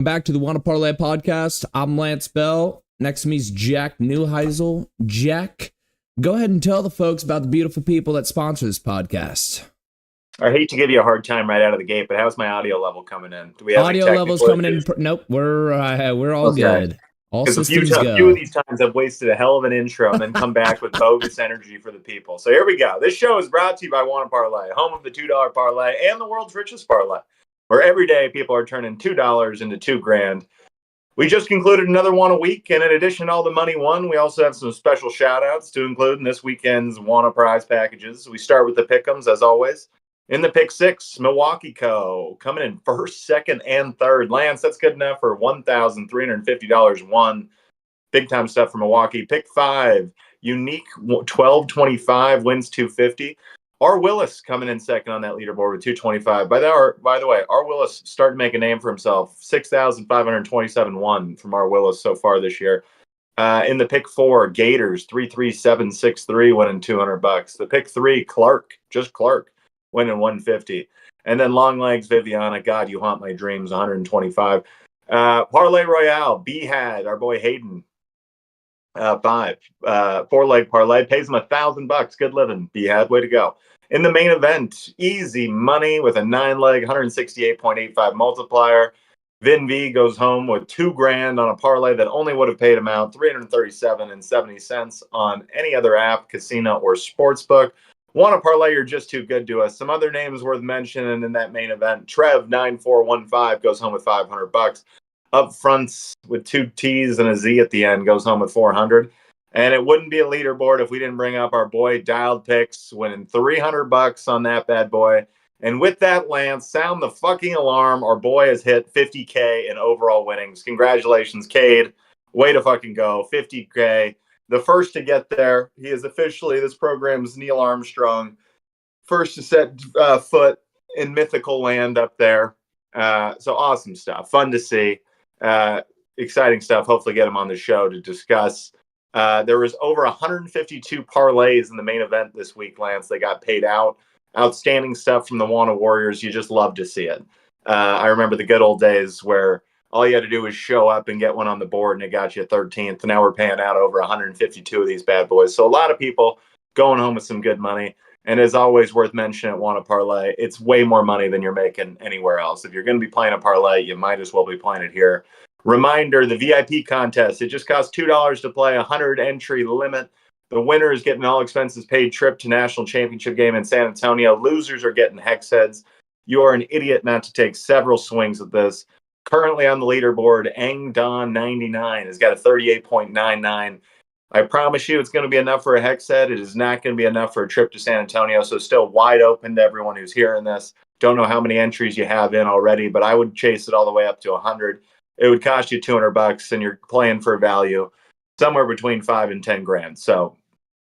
Back to the Wanna Parlay podcast. I'm Lance Bell. Next to me is Jack Neuheisel. Jack, go ahead and tell the folks about the beautiful people that sponsor this podcast. I hate to give you a hard time right out of the gate, but how's my audio level coming in? Do we have audio levels coming in? Nope, we're all okay. Good. All systems go. A few of these times I've wasted a hell of an intro and then come back with bogus energy for the people. So here we go. This show is brought to you by Wanna Parlay, home of the $2 parlay and the world's richest parlay, where every day people are turning $2 into $2,000. We just concluded another one a week, and in addition to all the money won, we also have some special shout-outs to include in this weekend's Wanna prize packages. We start with the pick'ems, as always. In the pick six, Milwaukee Co. coming in first, second, and third. Lance, that's good enough for $1,350 won. Big time stuff for Milwaukee. Pick five, Unique 1225 wins $250. R. Willis coming in second on that leaderboard with $225. By the way, R. Willis started to make a name for himself. 6,527 won from R. Willis so far this year. In the pick four, Gators 33763 winning $200. The pick three, Clark, just Clark, winning $150. And then long legs, Viviana, God, you haunt my dreams, $125. Parlay Royale, B-Had, our boy Hayden, five. Four-leg parlay, pays him $1,000. Good living, B-Had, way to go. In the main event, easy money with a 9-leg, 168.85 multiplier. Vin V goes home with $2,000 on a parlay that only would have paid him out $337.70 on any other app, casino, or sportsbook. Wanna parlay, you're just too good to us. Some other names worth mentioning in that main event. Trev 9415 goes home with $500. Up fronts with two T's and a Z at the end goes home with $400. And it wouldn't be a leaderboard if we didn't bring up our boy Dialed Picks, winning $300 on that bad boy. And with that, Lance, sound the fucking alarm. Our boy has hit 50K in overall winnings. Congratulations, Cade. Way to fucking go. 50K. The first to get there. He is officially this program's Neil Armstrong. First to set foot in mythical land up there. So awesome stuff. Fun to see. Exciting stuff. Hopefully get him on the show to discuss. There was over 152 parlays in the main event this week, Lance. They got paid out. Outstanding stuff from the Wanna Warriors. You just love to see it. I remember the good old days where all you had to do was show up and get one on the board, and it got you 13th. And now we're paying out over 152 of these bad boys. So a lot of people going home with some good money. And as always, worth mentioning at Wanna Parlay, it's way more money than you're making anywhere else. If you're going to be playing a parlay, you might as well be playing it here. Reminder, the VIP contest, it just costs $2 to play, 100 entry limit. The winner is getting all expenses paid trip to national championship game in San Antonio. Losers are getting hex heads. You are an idiot not to take several swings at this. Currently on the leaderboard, Angdon99 has got a 38.99. I promise you it's going to be enough for a hex head. It is not going to be enough for a trip to San Antonio, so still wide open to everyone who's hearing this. Don't know how many entries you have in already, but I would chase it all the way up to 100. It would cost you $200, and you're playing for a value somewhere between $5,000 and $10,000. So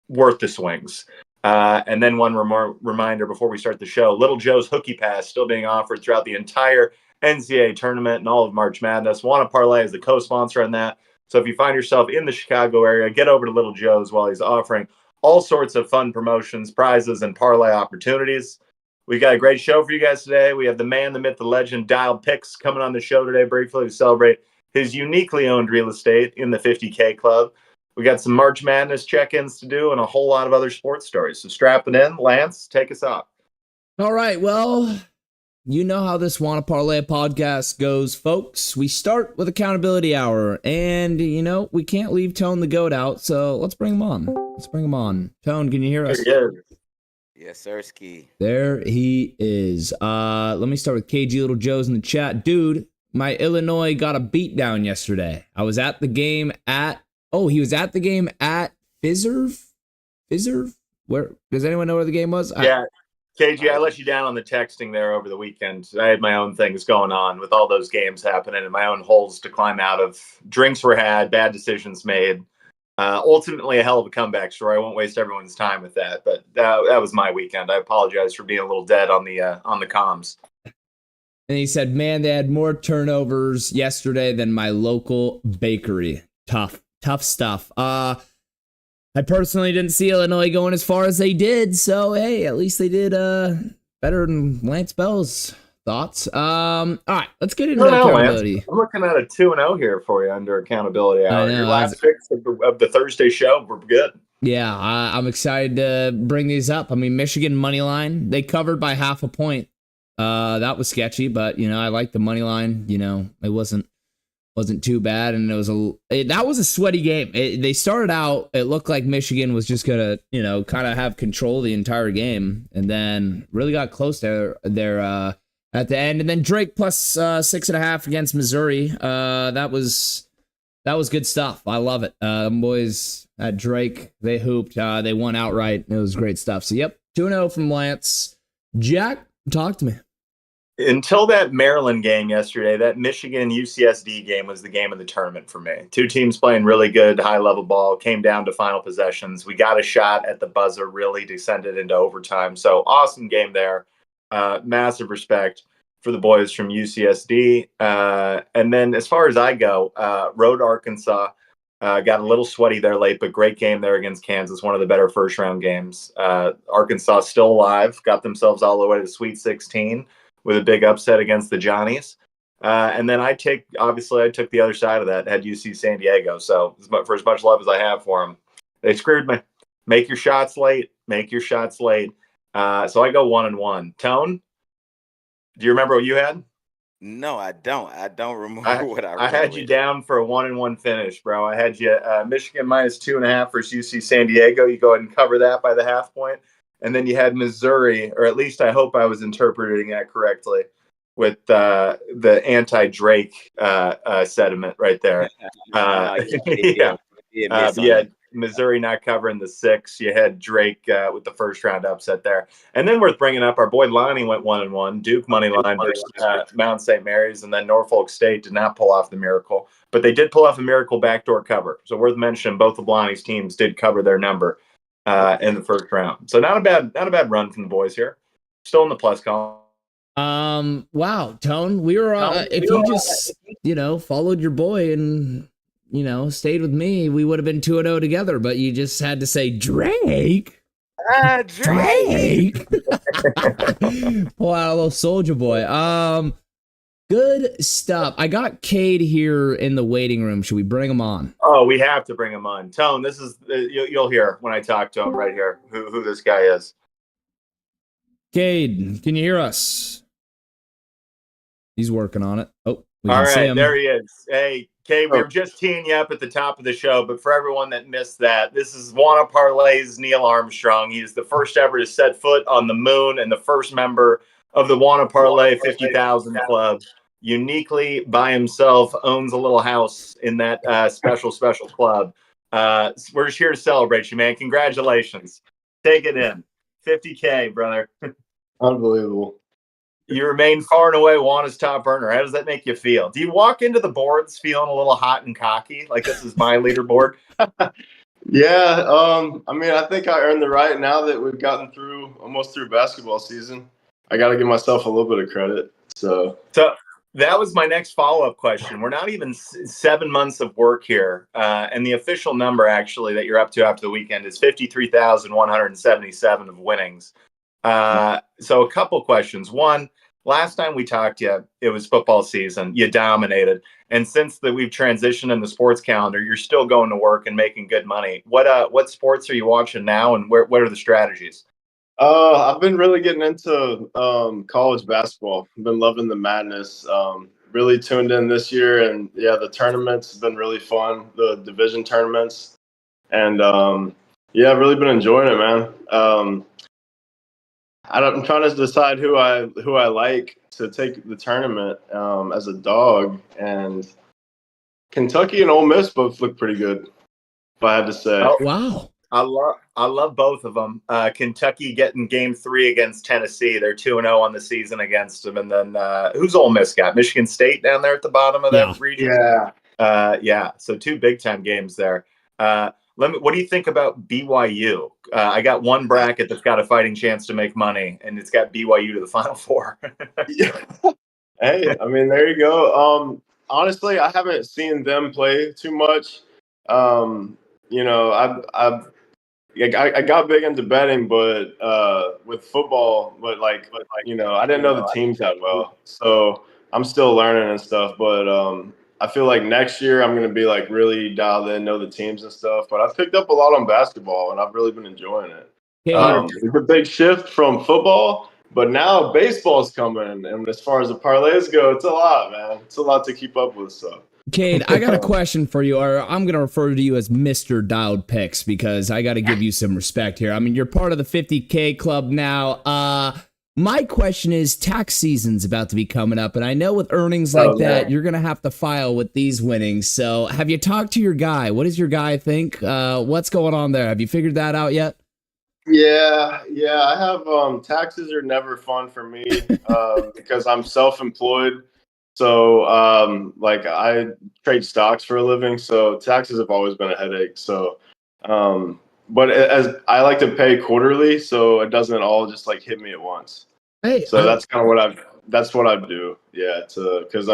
worth the swings. And then one reminder before we start the show, Little Joe's Hookie Pass still being offered throughout the entire NCAA tournament and all of March Madness. Wanna Parlay is the co-sponsor on that. So if you find yourself in the Chicago area, get over to Little Joe's while he's offering all sorts of fun promotions, prizes, and parlay opportunities. We got a great show for you guys today. We have the man, the myth, the legend, Dialed Picks coming on the show today briefly to celebrate his uniquely owned real estate in the 50K Club. We got some March Madness check-ins to do and a whole lot of other sports stories. So strap it in. Lance, take us off. All right, well, you know how this Wanna Parlay podcast goes, folks. We start with accountability hour, and, we can't leave Tone the Goat out, so let's bring him on. Tone, can you hear us? Yes, sir, Ski. There he is. Let me start with KG Little Joe's in the chat. Dude, my Illinois got a beatdown yesterday. I was at the game at... Oh, he was at the game at Fiserv? Where? Does anyone know where the game was? Yeah. KG, I let you down on the texting there over the weekend. I had my own things going on with all those games happening and my own holes to climb out of. Drinks were had, bad decisions made. Ultimately, a hell of a comeback story. I won't waste everyone's time with that, but that was my weekend. I apologize for being a little dead on the comms. And he said, man, they had more turnovers yesterday than my local bakery. Tough stuff. I personally didn't see Illinois going as far as they did, so hey, at least they did better than Lance Bell's Thoughts? All right, let's get into No, Lance. accountability. I'm looking at a 2-0 here for you under accountability hour. I know, Your last picks of the Thursday show were good. Yeah, I'm excited to bring these up. I mean, Michigan money line, they covered by half a point. That was sketchy, but I like the money line. It wasn't too bad, and that was a sweaty game. They started out, it looked like Michigan was just gonna kind of have control the entire game, and then really got close there at the end. And then Drake plus 6.5 against Missouri. That was good stuff. I love it. Boys at Drake, they hooped. They won outright. It was great stuff. So yep, 2-0 from Lantz. Jack, talk to me. Until that Maryland game yesterday, that Michigan UCSD game was the game of the tournament for me. Two teams playing really good, high-level ball, came down to final possessions. We got a shot at the buzzer, really descended into overtime. So awesome game there. Massive respect for the boys from UCSD. And then as far as I go, road Arkansas. Got a little sweaty there late, but great game there against Kansas. One of the better first-round games. Arkansas still alive, got themselves all the way to the Sweet 16 with a big upset against the Johnnies. And then I took the other side of that, had UC San Diego. So for as much love as I have for them, they screwed me. Make your shots late. So I go 1-1. Tone, do you remember what you had? No, I don't. I don't remember what I had you down for a 1-1 finish, bro. I had you Michigan minus 2.5 versus UC San Diego. You go ahead and cover that by the half point. And then you had Missouri, or at least I hope I was interpreting that correctly, with the anti-Drake sentiment right there. You had Missouri not covering the 6. You had Drake with the first-round upset there. And then worth bringing up, our boy Lonnie went 1-1. Duke money line versus Mount St. Mary's, and then Norfolk State did not pull off the miracle. But they did pull off a miracle backdoor cover. So worth mentioning, both of Lonnie's teams did cover their number in the first round. So not a bad run from the boys here. Still in the plus column. Wow, Tone, we were if you just followed your boy and stayed with me, we would have been 2-0 together, but you just had to say Drake. Drake. Pull out a little soldier boy. Good stuff. I got Cade here in the waiting room. Should we bring him on? Oh, we have to bring him on. Tone, this is you'll hear when I talk to him right here who this guy is. Cade, can you hear us? He's working on it. Oh, all right, there he is. Hey, Cade, we were just teeing you up at the top of the show, but for everyone that missed that, this is Wanna Parlay's Neil Armstrong. He's the first ever to set foot on the moon and the first member of the Wanna Parlay 50,000 Club. Uniquely by himself, owns a little house in that special club. We're just here to celebrate you, man. Congratulations. Take it in. 50K, brother. Unbelievable. You remain far and away Juana's top earner. How does that make you feel? Do you walk into the boards feeling a little hot and cocky, like this is my leaderboard? Yeah, I mean, I think I earned the right now that we've gotten almost through basketball season. I got to give myself a little bit of credit. So that was my next follow-up question. We're not even 7 months of work here. And the official number, actually, that you're up to after the weekend is 53,177 of winnings. So a couple questions. One, last time we talked to you, it was football season. You dominated. And since we've transitioned in the sports calendar, you're still going to work and making good money. What sports are you watching now, and what are the strategies? I've been really getting into college basketball. I've been loving the madness. Really tuned in this year, and yeah, the tournaments have been really fun. The division tournaments, and yeah, I've really been enjoying it, man. I'm trying to decide who I like to take the tournament as a dog, and Kentucky and Ole Miss both look pretty good, if I had to say. Oh, wow. I love both of them. Kentucky getting game 3 against Tennessee. They're 2-0 on the season against them. And then who's Ole Miss got? Michigan State down there at the bottom of that region? Yeah. So 2 big-time games there. What do you think about BYU? I got one bracket that's got a fighting chance to make money, and it's got BYU to the Final Four. Yeah. Hey, I mean, there you go. Honestly, I haven't seen them play too much. I've I got big into betting, but with football, I didn't know the teams that well, so I'm still learning and stuff. But I feel like next year I'm gonna be like really dialed in, know the teams and stuff. But I've picked up a lot on basketball, and I've really been enjoying it. It's a big shift from football, but now baseball's coming, and as far as the parlays go, it's a lot, man. It's a lot to keep up with. So. Cade, I got a question for you, or I'm going to refer to you as Mr. Dialed Picks because I got to give you some respect here. I mean, you're part of the 50K club now. My question is, tax season's about to be coming up, and I know with earnings like that, you're going to have to file with these winnings. So have you talked to your guy? What does your guy think? What's going on there? Have you figured that out yet? Yeah, I have taxes are never fun for me because I'm self-employed. So I trade stocks for a living, so taxes have always been a headache. So but as I like to pay quarterly, so it doesn't all just like hit me at once. Hey, so that's kind of that's what I do. Yeah, because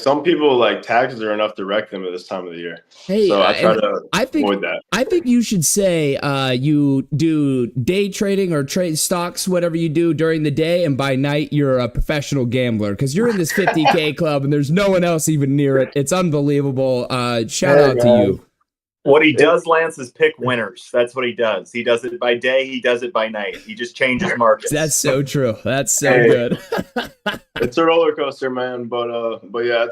some people like taxes are enough to wreck them at this time of the year. Hey, so I try to avoid that. I think you should say you do day trading or trade stocks, whatever you do during the day, and by night you're a professional gambler because you're in this 50K club and there's no one else even near it. It's unbelievable. Shout out to you. What he does, Lance, is pick winners. That's what he does. He does it by day. He does it by night. He just changes markets. That's so true. That's so good. It's a roller coaster, man. But yeah,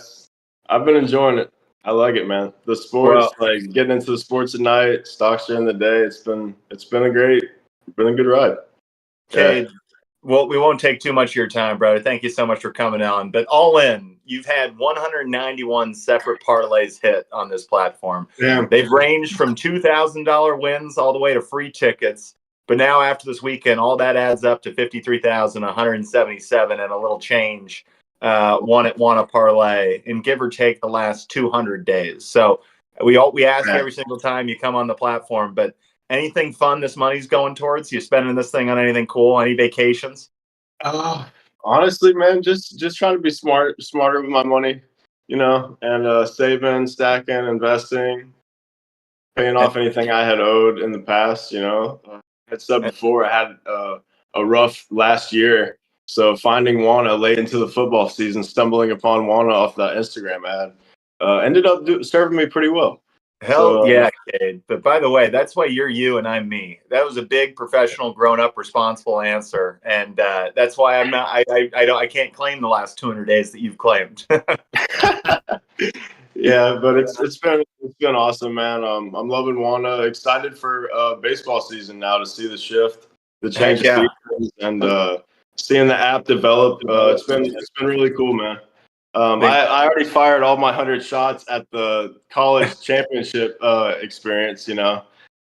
I've been enjoying it. I like it, man. The sports, like getting into the sports at night, stocks during the day. It's been a good ride. Okay. Well, we won't take too much of your time, brother. Thank you so much for coming on. But all in, you've had 191 separate parlays hit on this platform. Damn. They've ranged from $2,000 wins all the way to free tickets. But now after this weekend, all that adds up to 53,177 and a little change. Won a parlay, and give or take the last 200 days. So we ask every single time you come on the platform, but anything fun this money's going towards? You spending this thing on anything cool? Any vacations? Honestly, man, just trying to be smarter with my money, and saving, stacking, investing, paying off anything I had owed in the past. I had said before I had a rough last year. So finding Juana late into the football season, stumbling upon Juana off that Instagram ad, ended up serving me pretty well. Yeah, Cade. But by the way, that's why you're you and I'm me. That was a big, professional, grown-up, responsible answer, and that's why I'm not. I can't claim the last 200 days that you've claimed. Yeah, but it's been awesome, man. I'm loving Juana. Excited for baseball season now to see the shift, the change of seasons, and seeing the app develop. It's been really cool, man. I already fired all my 100 shots at the college championship experience, so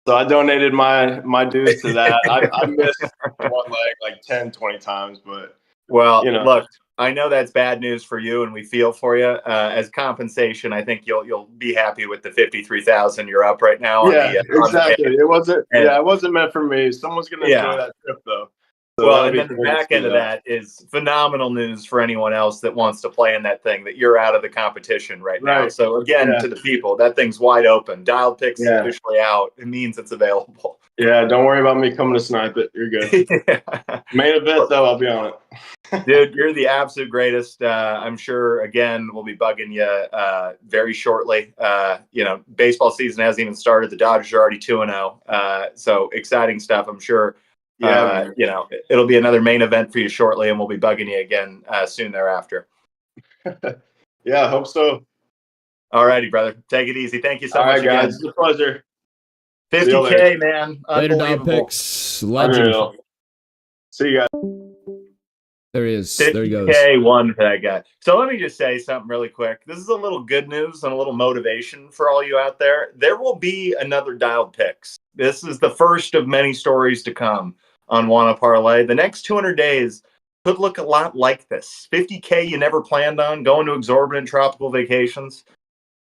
I donated my dues to that. I missed one leg like 10, 20 times, but look, I know that's bad news for you, and we feel for you. As compensation, I think you'll be happy with the 53,000 you're up right now. Yeah, exactly. It wasn't meant for me. Someone's gonna enjoy that trip though. So and then the back end of that is phenomenal news for anyone else that wants to play in that thing, that you're out of the competition right now. So again, to the people, that thing's wide open. Dialed Picks is officially out. It means it's available. Yeah, don't worry about me coming to snipe it. You're good. Main event though, I'll be on it. Dude, you're the absolute greatest. I'm sure, again, we'll be bugging you very shortly. Baseball season hasn't even started. The Dodgers are already 2-0. So exciting stuff, I'm sure. It'll be another main event for you shortly, and we'll be bugging you again soon thereafter. Yeah, I hope so. All righty, brother. Take it easy. Thank you so much, guys. It's a pleasure. 50K, man. Later, Dialed Picks. Legend. See you guys. There he is. There he goes. 50K one for that guy. So let me just say something really quick. This is a little good news and a little motivation for all you out there. There will be another Dialed Picks. This is the first of many stories to come on Wanna Parlay. The next 200 days could look a lot like this. 50K you never planned on, going to exorbitant tropical vacations,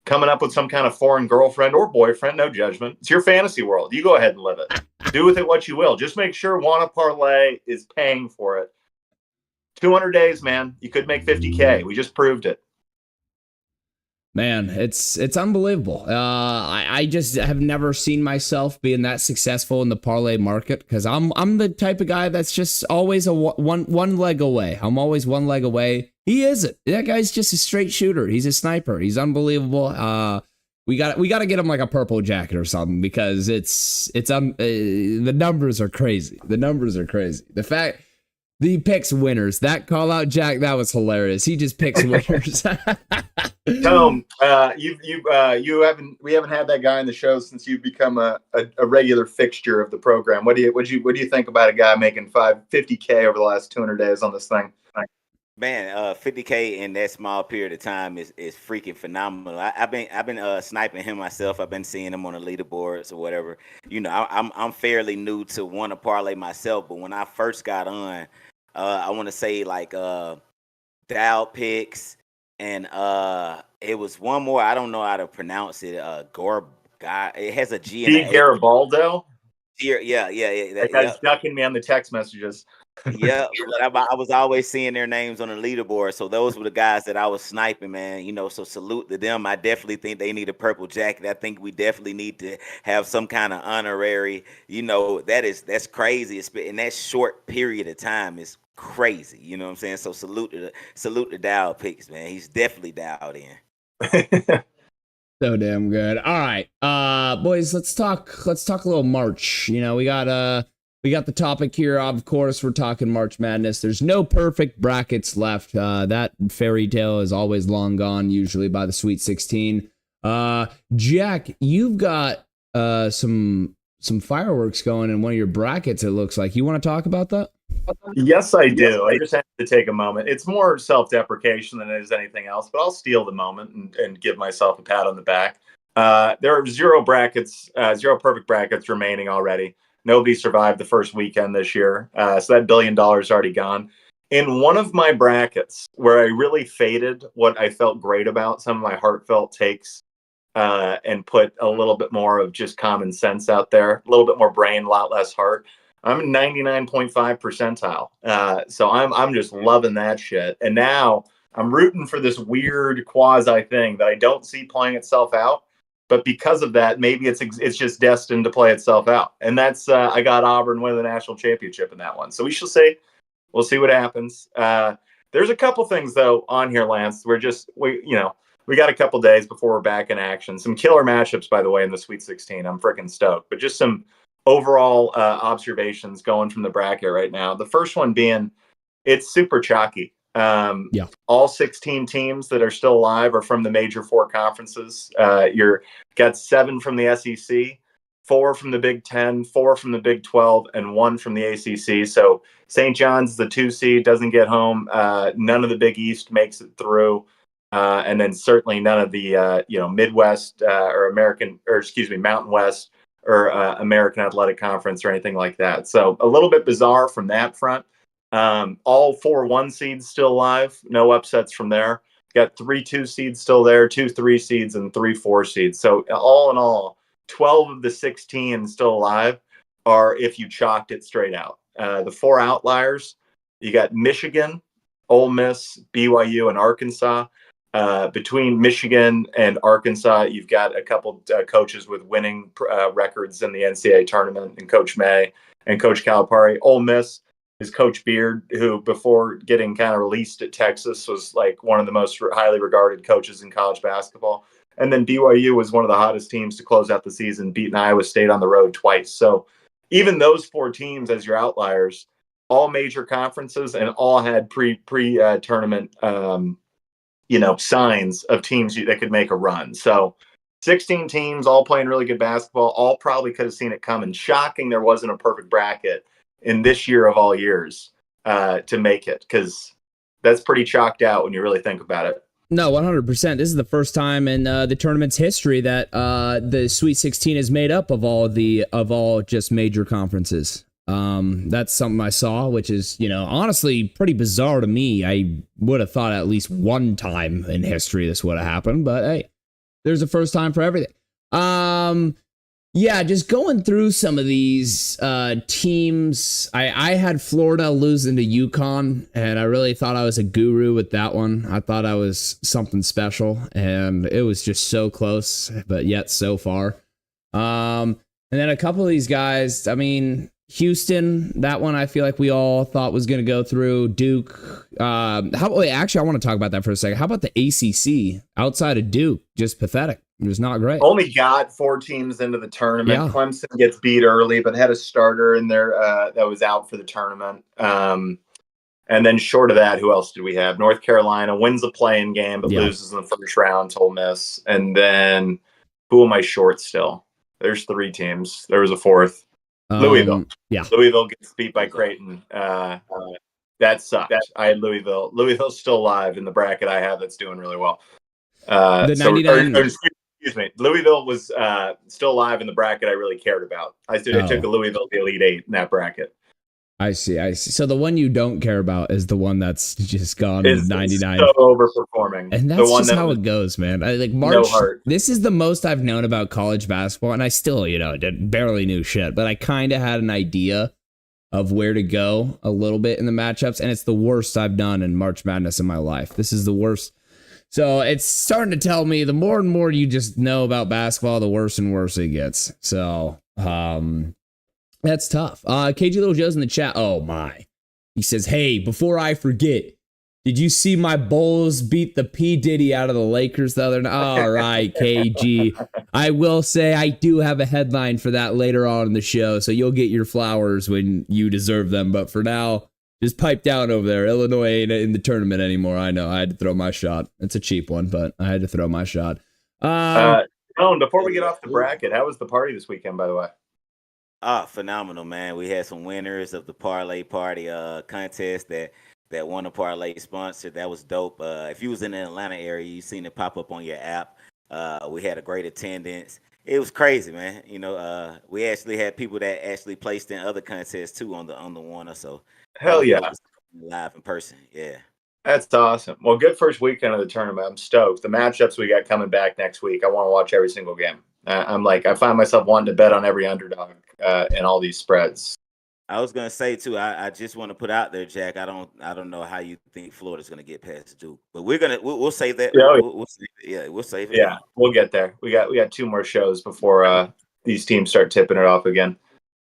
coming up with some kind of foreign girlfriend or boyfriend, no judgment. It's your fantasy world. You go ahead and live it. Do with it what you will. Just make sure Wanna Parlay is paying for it. 200 days, man. You could make 50K. We just proved it. Man, it's unbelievable. I just have never seen myself being that successful in the parlay market because I'm the type of guy that's just always one leg away. I'm always one leg away. He isn't. That guy's just a straight shooter. He's a sniper. He's unbelievable. We got to get him like a purple jacket or something because the numbers are crazy. The numbers are crazy. The fact he picks winners. That call out, Jack, that was hilarious. He just picks winners. Tom, we haven't had that guy on the show since you've become a regular fixture of the program. What do you think about a guy making $50K over the last 200 days on this thing? Man, 50K in that small period of time is freaking phenomenal. I've been sniping him myself. I've been seeing him on the leaderboards or whatever. You know, I'm fairly new to want to parlay myself, but when I first got on, I want to say like Dow picks, and it was one more. I don't know how to pronounce it. Gore guy. It has a G in it. Garibaldo. Yeah. That guy's ducking me on the text messages. Yeah, but I was always seeing their names on the leaderboard. So those were the guys that I was sniping, man. You know, so salute to them. I definitely think they need a purple jacket. I think we definitely need to have some kind of honorary. You know, that's crazy. In that short period of time is crazy. You know what I'm saying? So salute to Dow picks, man. He's definitely dialed in. So damn good. All right, boys, let's talk a little March. You know, we got the topic here. Of course, we're talking March Madness. There's no perfect brackets left. That fairy tale is always long gone, usually by the Sweet 16. Jack, you've got some fireworks going in one of your brackets, it looks like. You want to talk about that? Yes, I do. I just have to take a moment. It's more self-deprecation than it is anything else, but I'll steal the moment and give myself a pat on the back. There are zero perfect brackets remaining already. Nobody survived the first weekend this year. So that $1 billion already gone. In one of my brackets where I really faded what I felt great about, some of my heartfelt takes, and put a little bit more of just common sense out there, a little bit more brain, a lot less heart. I'm 99.5 percentile. So I'm just loving that shit. And now I'm rooting for this weird quasi thing that I don't see playing itself out. But because of that, maybe it's just destined to play itself out. And that's I got Auburn winning the national championship in that one. So we shall see. We'll see what happens. There's a couple things though on here, Lance. We got a couple days before we're back in action. Some killer matchups, by the way, in the Sweet 16. I'm freaking stoked. But just some overall observations going from the bracket right now. The first one being it's super chalky. All 16 teams that are still alive are from the major four conferences. You're got 7 from the SEC, 4 from the Big 10, 4 from the Big 12, and 1 from the ACC. So St. John's, the 2 seed, doesn't get home. None of the Big East makes it through. And then certainly none of the Midwest or Mountain West or American Athletic Conference or anything like that. So a little bit bizarre from that front. All 4 1 seeds still alive. No upsets from there. Got 3 2 seeds still there, 2 3 seeds, and 3 4 seeds. So all in all, 12 of the 16 still alive are if you chalked it straight out. The 4 outliers, you got Michigan, Ole Miss, BYU, and Arkansas. Between Michigan and Arkansas, you've got a couple coaches with winning records in the NCAA tournament, and Coach May and Coach Calipari. Ole Miss is Coach Beard, who before getting kind of released at Texas was like one of the most highly regarded coaches in college basketball. And then BYU was one of the hottest teams to close out the season, beating Iowa State on the road twice. So even those 4 teams as your outliers, all major conferences and all had pre-tournament signs of teams that could make a run. So 16 teams all playing really good basketball, all probably could have seen it coming. Shocking there wasn't a perfect bracket in this year of all years to make it, because that's pretty chalked out when you really think about it. No, 100%. This is the first time in the tournament's history that the Sweet 16 is made up of all just major conferences. That's something I saw, which is, honestly pretty bizarre to me. I would have thought at least one time in history this would have happened, but hey, there's a first time for everything. Yeah, just going through some of these teams. I had Florida losing to UConn, and I really thought I was a guru with that one. I thought I was something special, and it was just so close, but yet so far. And then a couple of these guys, I mean, Houston, that one I feel like we all thought was going to go through. Duke. Actually, I want to talk about that for a second. How about the ACC outside of Duke? Just pathetic. It was not great. Only got 4 teams into the tournament. Yeah. Clemson gets beat early, but had a starter in there that was out for the tournament. And then short of that, who else did we have? North Carolina wins the play-in game, but loses in the first round to Ole Miss. And then who am I short still? There's 3 teams. There was a 4th. Louisville. Yeah. Louisville gets beat by Creighton. That sucked. I had Louisville. Louisville's still alive in the bracket I have that's doing really well. The 99. Excuse me. Louisville was still alive in the bracket I really cared about. I took a Louisville the Elite 8 in that bracket. I see. So the one you don't care about is the one that's just gone to 99. So overperforming. And that's just how it goes, man. March. No heart. This is the most I've known about college basketball, and I still, barely knew shit, but I kind of had an idea of where to go a little bit in the matchups, and it's the worst I've done in March Madness in my life. This is the worst. So it's starting to tell me the more and more you just know about basketball, the worse and worse it gets. So, that's tough. KG Little Joe's in the chat. Oh my. He says, hey, before I forget, did you see my Bulls beat the P. Diddy out of the Lakers the other night? All right, KG. I will say I do have a headline for that later on in the show, so you'll get your flowers when you deserve them. But for now, just pipe down over there. Illinois ain't in the tournament anymore. I know. I had to throw my shot. It's a cheap one, but I had to throw my shot. Before we get off the bracket, how was the party this weekend, by the way? Phenomenal, man. We had some winners of the Parlay Party contest that won a Parlay sponsor. That was dope. If you was in the Atlanta area, you seen it pop up on your app. We had a great attendance. It was crazy, man. We actually had people that actually placed in other contests too on the one or so. Hell yeah. Live in person. Yeah. That's awesome. Well, good first weekend of the tournament. I'm stoked. The matchups we got coming back next week, I want to watch every single game. I find myself wanting to bet on every underdog in all these spreads. I was gonna say too. I just want to put out there, Jack. I don't know how you think Florida's gonna get past Duke, but we'll save that. We'll save it. Yeah, we'll save it. Yeah, we'll get there. We got 2 more shows before these teams start tipping it off again.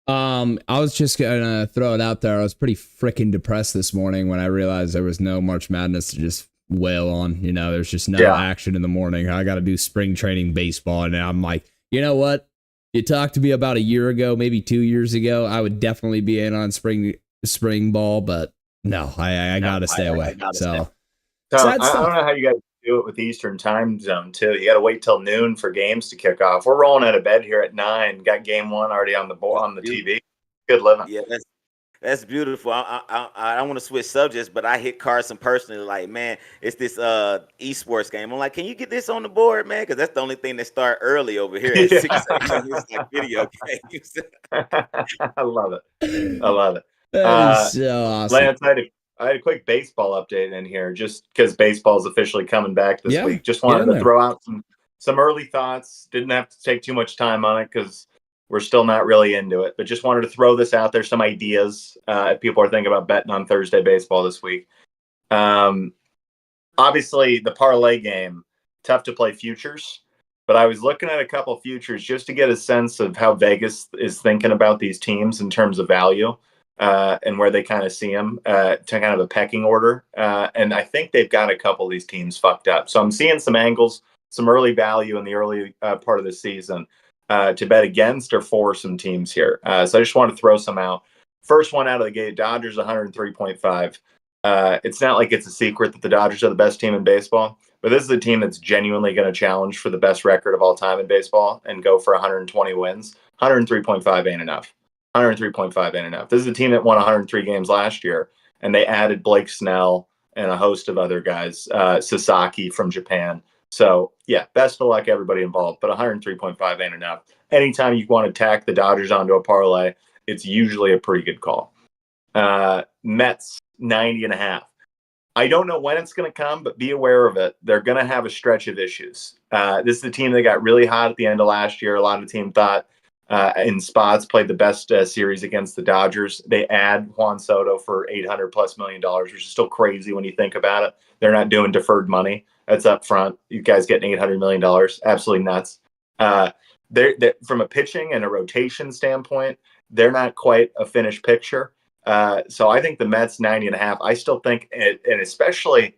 I was just gonna throw it out there. I was pretty freaking depressed this morning when I realized there was no March Madness to just wail on. There's just no action in the morning. I got to do spring training baseball, and I'm like, you know what? You talked to me about a year ago, maybe 2 years ago, I would definitely be in on spring ball, but no, I got to stay away. I don't know how you guys do it with the Eastern time zone too. You got to wait till noon for games to kick off. We're rolling out of bed here at 9. Got game 1 already on the TV. Good living. Yeah, that's beautiful. I don't want to switch subjects, but I hit Carson personally like, man, it's this esports game. I'm like, can you get this on the board, man? Because that's the only thing that start early over here at 6 a.m. It's like video games. I love it. That is so awesome. Lance, I had a quick baseball update in here just because baseball is officially coming back this week. Just wanted to throw out some early thoughts. Didn't have to take too much time on it because we're still not really into it, but just wanted to throw this out there, some ideas if people are thinking about betting on Thursday baseball this week. Obviously, the parlay game, tough to play futures, but I was looking at a couple futures just to get a sense of how Vegas is thinking about these teams in terms of value and where they kind of see them to kind of a pecking order. And I think they've got a couple of these teams fucked up. So I'm seeing some angles, some early value in the early part of the season. To bet against or for some teams here. So I just want to throw some out. First one out of the gate, Dodgers 103.5. It's not like it's a secret that the Dodgers are the best team in baseball, but this is a team that's genuinely going to challenge for the best record of all time in baseball and go for 120 wins. 103.5 ain't enough. 103.5 ain't enough. This is a team that won 103 games last year, and they added Blake Snell and a host of other guys, Sasaki from Japan. So, yeah, best of luck, everybody involved. But 103.5 ain't enough. Anytime you want to tack the Dodgers onto a parlay, it's usually a pretty good call. Mets, 90.5. I don't know when it's going to come, but be aware of it. They're going to have a stretch of issues. This is the team that got really hot at the end of last year. A lot of the team thought in spots, played the best series against the Dodgers. They add Juan Soto for $800+ million, which is still crazy when you think about it. They're not doing deferred money. That's up front. You guys getting $800 million. Absolutely nuts. They're from a pitching and a rotation standpoint, they're not quite a finished picture. So I think the Mets 90.5. I still think, and especially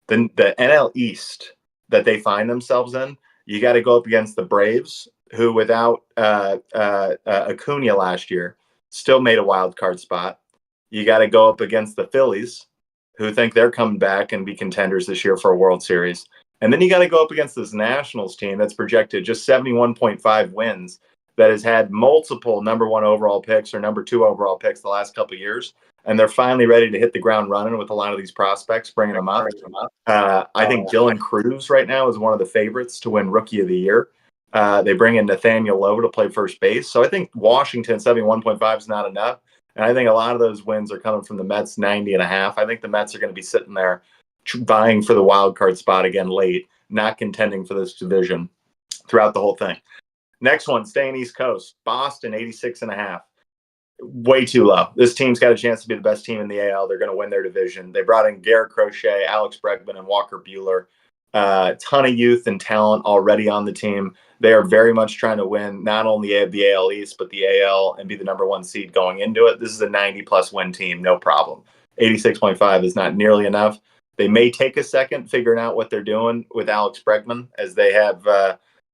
the NL East that they find themselves in, you got to go up against the Braves, who without Acuna last year still made a wild card spot. You got to go up against the Phillies, who think they're coming back and be contenders this year for a World Series. And then you got to go up against this Nationals team that's projected just 71.5 wins, that has had multiple number 1 overall picks or number 2 overall picks the last couple of years. And they're finally ready to hit the ground running with a lot of these prospects, bringing them up. I think Dylan Cruz right now is one of the favorites to win Rookie of the Year. They bring in Nathaniel Lowe to play first base. So I think Washington 71.5 is not enough. And I think a lot of those wins are coming from the Mets 90.5. I think the Mets are going to be sitting there vying for the wild card spot again late, not contending for this division throughout the whole thing. Next one, staying East Coast, Boston 86.5. Way too low. This team's got a chance to be the best team in the AL. They're going to win their division. They brought in Garrett Crochet, Alex Bregman, and Walker Buehler. Ton of youth and talent already on the team. They are very much trying to win not only the AL East, but the AL and be the number 1 seed going into it. This is a 90+ win team, no problem. 86.5 is not nearly enough. They may take a second figuring out what they're doing with Alex Bregman, as they have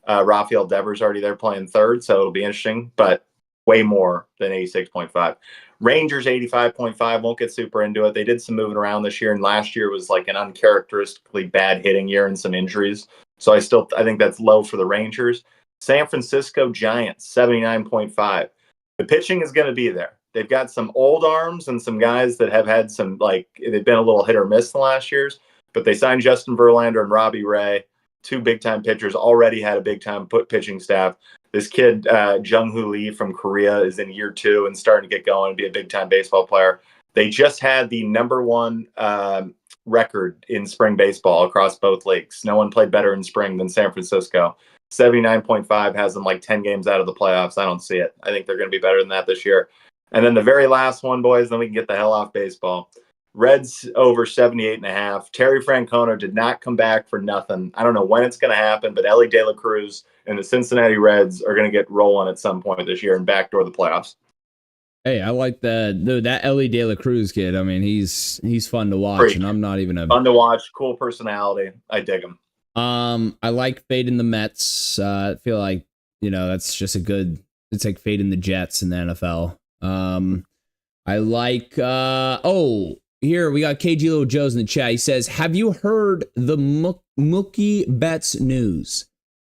Rafael Devers already there playing third, so it'll be interesting, but way more than 86.5. Rangers 85.5, won't get super into it. They did some moving around this year, and last year was like an uncharacteristically bad hitting year and some injuries. So I think that's low for the Rangers. San Francisco Giants 79.5. The pitching is going to be there. They've got some old arms and some guys that have had some, they've been a little hit or miss the last years, but they signed Justin Verlander and Robbie Ray, 2 big-time pitchers, already had a big-time pitching staff. This kid, Jung-Hoo Lee from Korea, is in year 2 and starting to get going and be a big-time baseball player. They just had the number 1 record in spring baseball across both leagues. No one played better in spring than San Francisco. 79.5 has them 10 games out of the playoffs. I don't see it. I think they're going to be better than that this year. And then the very last one, boys, then we can get the hell off baseball. Reds over 78.5. Terry Francona did not come back for nothing. I don't know when it's going to happen, but Ellie De La Cruz and the Cincinnati Reds are going to get rolling at some point this year and backdoor the playoffs. Hey, I like that Ellie De La Cruz kid. I mean, he's fun to watch, Freak. And I'm not even fun to watch. Cool personality. I dig him. I like fading the Mets. I feel like that's just it's like fading the Jets in the NFL. I like here we got KG Little Joe's in the chat. He says, "Have you heard the Mookie Betts news?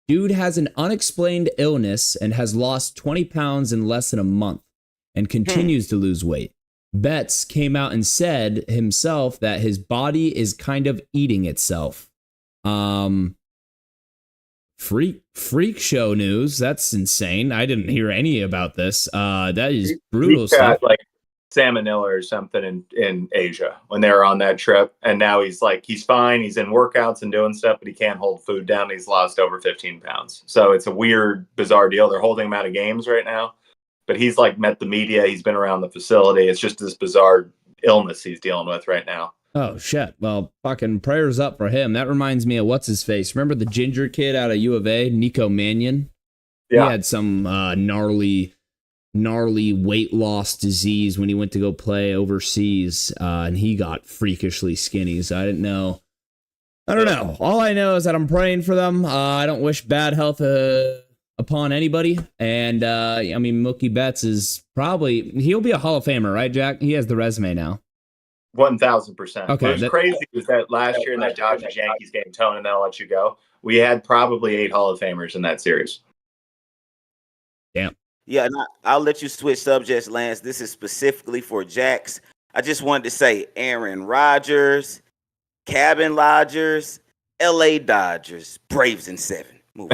Dude has an unexplained illness and has lost 20 pounds in less than a month and continues to lose weight. Betts came out and said himself that his body is kind of eating itself. Freak show news. That's insane. I didn't hear any about this. That is brutal stuff. Salmonella or something in Asia when they were on that trip, and now he's fine. He's in workouts and doing stuff, but he can't hold food down. He's lost over 15 pounds. So it's a weird, bizarre deal. They're holding him out of games right now, but he's met the media. He's been around the facility. It's just this bizarre illness he's dealing with right now. Oh shit. Well, fucking prayers up for him. That reminds me of what's his face. Remember the ginger kid out of U of A, Nico Mannion? Yeah. He had some gnarly weight loss disease when he went to go play overseas, and he got freakishly skinny. So I don't know. All I know is that I'm praying for them. I don't wish bad health upon anybody. And Mookie Betts is he'll be a Hall of Famer, right, Jack? He has the resume now. 1,000%. Okay. What was crazy was that last year in that Dodgers Yankees game, Tone, and then I'll let you go. We had probably 8 Hall of Famers in that series. Damn. Yeah, and I'll let you switch subjects, Lance. This is specifically for Jax. I just wanted to say Aaron Rodgers, Cabin Lodgers, LA Dodgers, Braves in 7. I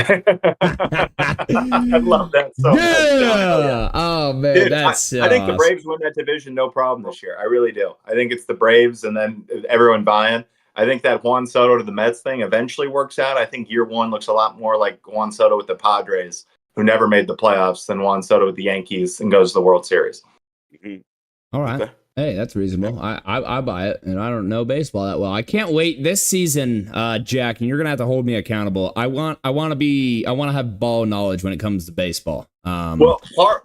love that so much. Yeah. Oh man, dude, that's I think the Braves win that division no problem this year. I really do. I think it's the Braves and then everyone buying. I think that Juan Soto to the Mets thing eventually works out. I think year 1 looks a lot more like Juan Soto with the Padres who never made the playoffs than Juan Soto with the Yankees and goes to the World Series. Mhm. All right. Okay. Hey, that's reasonable. I buy it, and I don't know baseball that well. I can't wait this season, Jack, and you're gonna have to hold me accountable. I want to have ball knowledge when it comes to baseball. Well,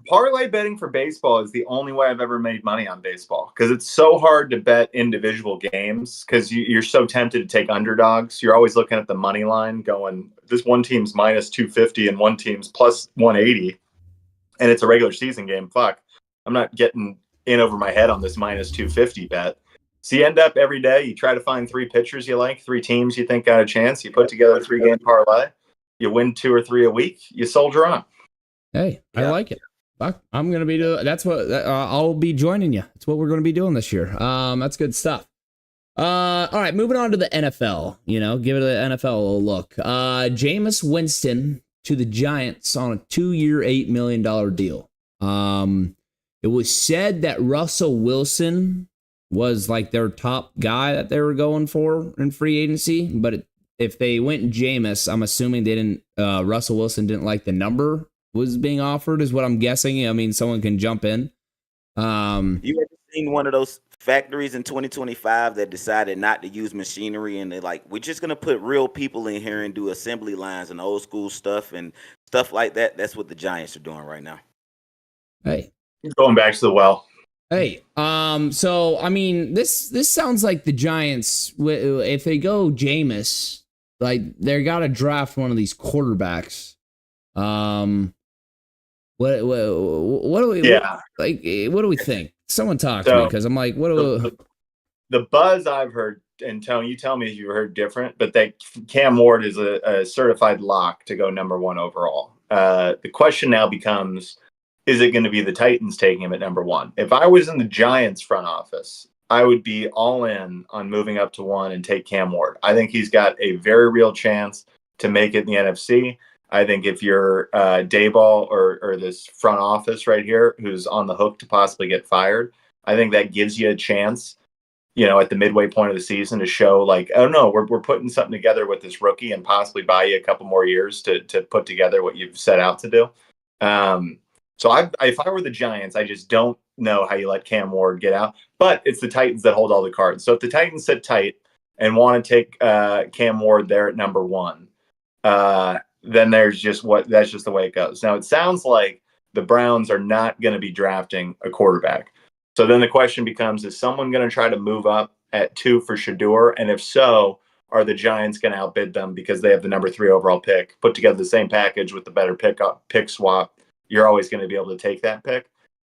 parlay betting for baseball is the only way I've ever made money on baseball because it's so hard to bet individual games because you're so tempted to take underdogs. You're always looking at the money line going, this one team's minus 250 and one team's plus 180, and it's a regular season game. Fuck, I'm not getting in over my head on this minus 250 bet. So you end up every day, you try to find 3 pitchers you like, 3 teams you think got a chance. You put together a 3-game parlay. You win 2 or 3 a week. You soldier on. Hey, I Yeah. like it. Fuck, I'm gonna be doing. That's what I'll be joining you. That's what we're gonna be doing this year. That's good stuff. All right, moving on to the NFL. Give it the NFL a little look. Jameis Winston to the Giants on a 2-year, $8 million deal. It was said that Russell Wilson was like their top guy that they were going for in free agency, but if they went Jameis, I'm assuming they didn't. Russell Wilson didn't like the number was being offered, is what I'm guessing. I mean, someone can jump in. You ever seen one of those factories in 2025 that decided not to use machinery and they're like, we're just gonna put real people in here and do assembly lines and old school stuff and stuff like that? That's what the Giants are doing right now. Hey, Going back to the well. Hey, so I mean, this sounds like the Giants. If they go Jameis, like they got to draft one of these quarterbacks. What do we? Yeah. What do we think? Someone talk to So, me because I'm like, what do? The buzz I've heard, and Tony, you tell me if you heard different, but that Cam Ward is a certified lock to go number 1 overall. The question now becomes, is it going to be the Titans taking him at number 1? If I was in the Giants front office, I would be all in on moving up to 1 and take Cam Ward. I think he's got a very real chance to make it in the NFC. I think if you're Dayball or this front office right here, who's on the hook to possibly get fired, I think that gives you a chance, at the midway point of the season to show like, oh no, we're putting something together with this rookie and possibly buy you a couple more years to put together what you've set out to do. So if I were the Giants, I just don't know how you let Cam Ward get out. But it's the Titans that hold all the cards. So if the Titans sit tight and want to take Cam Ward there at number 1, then that's just the way it goes. Now it sounds like the Browns are not going to be drafting a quarterback. So then the question becomes: is someone going to try to move up at 2 for Shador? And if so, are the Giants going to outbid them because they have the number 3 overall pick? Put together the same package with the better pick swap, you're always going to be able to take that pick.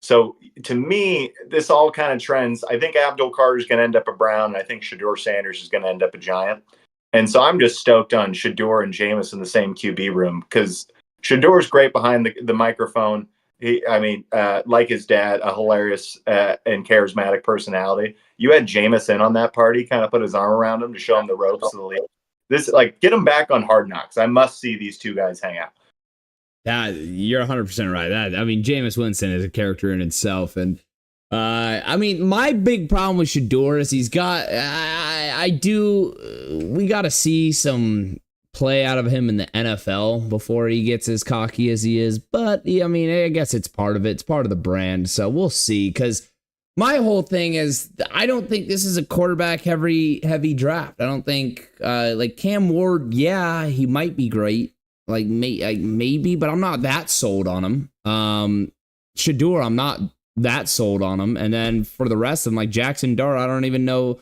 So to me, this all kind of trends. I think Abdul Carter is going to end up a Brown, and I think Shador Sanders is going to end up a Giant. And so I'm just stoked on Shador and Jameis in the same QB room because Shador's great behind the microphone. Like his dad, a hilarious and charismatic personality. You had Jameis in on that party, kind of put his arm around him to show him the ropes of the league. Get him back on Hard Knocks. I must see these 2 guys hang out. You're 100% right. Jameis Winston is a character in itself, and my big problem with Shador is he's got. We got to see some play out of him in the NFL before he gets as cocky as he is. But I guess it's part of it. It's part of the brand. So we'll see. Because my whole thing is, I don't think this is a quarterback heavy draft. I don't think like Cam Ward. Yeah, he might be great. Maybe, but I'm not that sold on him. Shador, I'm not that sold on him. And then for the rest of them, like Jackson Dart, I don't even know